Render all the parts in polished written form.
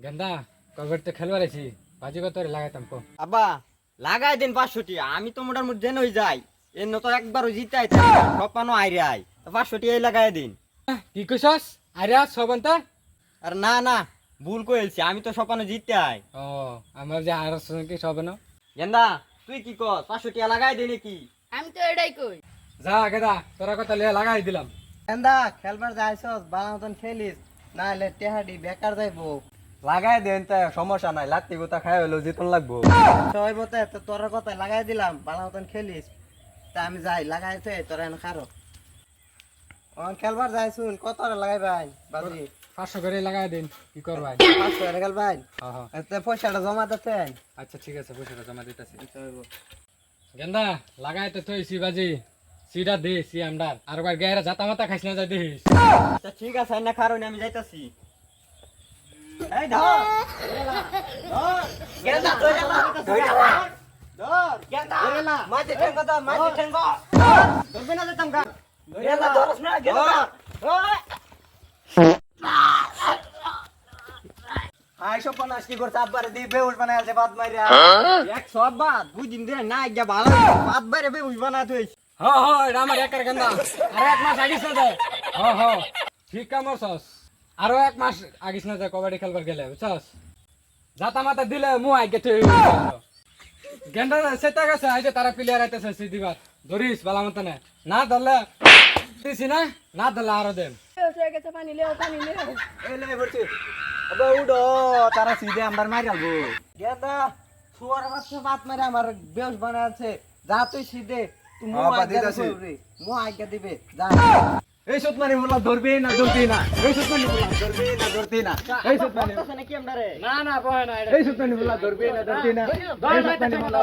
গেন্দা কবে তো খেলবার আছি বাজি কত লাগাইতাম কো আব্বা লাগাই দিন 500টি আমি তো মোটামুটি জেন হয়ে যাই এর তো একবারও জিতাই সপানো আইরে আই 500টি এই লাগাই দিন। কি কইছস আরে সবন্তা আর না না ভুল কইলছি আমি তো সপানো জিততে আই। ও আমার যে আর কি সবে না গেন্দা তুই কি কর 500টি লাগাই দে নাকি? আমি তো এটাই কই। যা গেদা তোরা কথা লিয়ে লাগাই দিলাম। গেন্দা খেলবার যাইছস বালা মতন খেলিস না হলে টেহাডি বেকার যাইবো। লাগাই দেন তা সমস্যা নাই লাত্তি গোতা খাই হলো জিতন লাগবো। সবাই বলতে তো তোর কথা লাগাই দিলাম বালা মতন খেলিস তা আমি যাই লাগাইছে তোরা এনে খারো খেলবার যাইছুন কত লাগাই ভাই বাজি 500 করে লাগাই দিন কি করবাই 500 গেল ভাই। হ্যাঁ হ্যাঁ এতে পয়সাটা জমা দিতেন। আচ্ছা ঠিক আছে পয়সাটা জমা দিতেছি। গেন্দা লাগাই তো তুই বাজি সিডা দে সি আমদার আর একবার গায়রা জাতা মাতা খাইছ না যাই দেখিস। আচ্ছা ঠিক আছে না কারণ আমি যাইতাছি। এই ধর ধর গেন্দা ধরেলা ধর গেন্দা ধরেলা মাঝে ঠেঙ্গ দাও মাঝে ঠেঙ্গ ধরবে না যেতাম গা ধরেলা ধরস না গেন্দা আই সব পানাস কি করতে আব্বারে দি বেউস বানায় আছে বাদ মাইরা এক সব বাদ দুই দিন ধরে না গিয়া ভালো বাদ বাইরে বেউস বানায় তুই। হ্যাঁ হ্যাঁ এটা আমার একার গেন্দা আর এক মাস আগিস না যায়। হ্যাঁ হ্যাঁ ঠিক কামর সস আরো এক মাস আগিস না যায় কবাডি খেলবার গেলে বুঝছস জাতা মাতা দিলে মু আগে তুই গেন্দা সেটা গেছে আইতে তারা প্লেয়ার আইতেছে সিদিবার ধরিস বালা মত না ধরলে দিছি না না ধরলে আরো দেন হয়ে গেছে পানি লেও পানি লেও। এই লে বলছি আবে উডো তারা সিধে আমার মারি আলবো গেদা সুয়ার বাচ্চা বাত মারে আমার বেউস বানায় আছে যা তুই সিধে তুই মু আজ্ঞা দিবে যা এই সত মানে বলা ধরবে না ধরতে না এই সত মানে বলা ধরবে না ধরতে না এই সত মানে নাকি আমরারে না না বহে না এই সত মানে বলা ধরবে না ধরতে না এই সত মানে বলা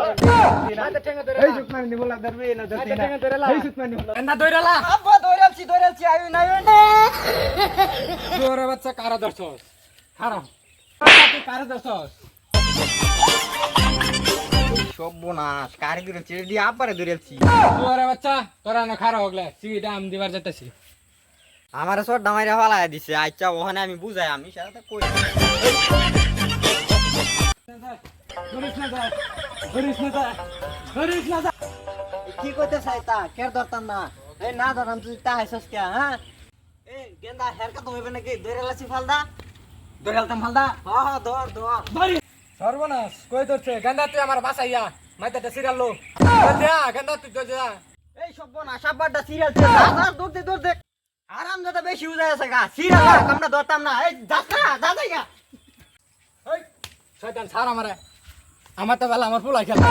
এই সত মানে বলা ধরবে না ধরতে না এই সত মানে বলা গেন্দা দইরালা আব্বা দৌড়ালছি আই না তোর বাচ্চা কারা ধরছস খারাপ তুই কারা ধরছস সর্বনাশ কারিগর ছেড়ে দিয়ে আব্বারে দৌড়ালছি তোর বাচ্চা তোরা না খারাপ হগলে সিডা আম দিবার যেতেছি আমার সর ডামাইরা ফালাই দিছে আচ্ছা ওখানে আমি বুঝাই আমি সেটা তো কই ধরিস না যা ধরিস না যা ধরিস না যা কি কইতে চাই তা কের ধরতাম না এই না ধরতাম তুই তা হাইছস কে হ্যাঁ এই গেন্দা হেরকা তো হইবে নাকি দৌড়ালাছি ফালদা দৌড়ালতাম ফালদা হ্যাঁ হ্যাঁ ধর ধর ধরি সর্বনাশ কই ধরছে গেন্দা তুই আমার বাসাইয়া মাইতে সিরিয়াল লো যা গেন্দা তুই যা এই সর্বনাশ আব্বাটা সিরিয়াল তে দৌড় দে আরাম দাদা বেশি উজায় আছে গা সিরিয়াল আমরা ধরতাম না এই যাস না যা যাইগা এই শয়তান ছাড় আমারে আমার তো বেলা আমার ফুলাই খেলা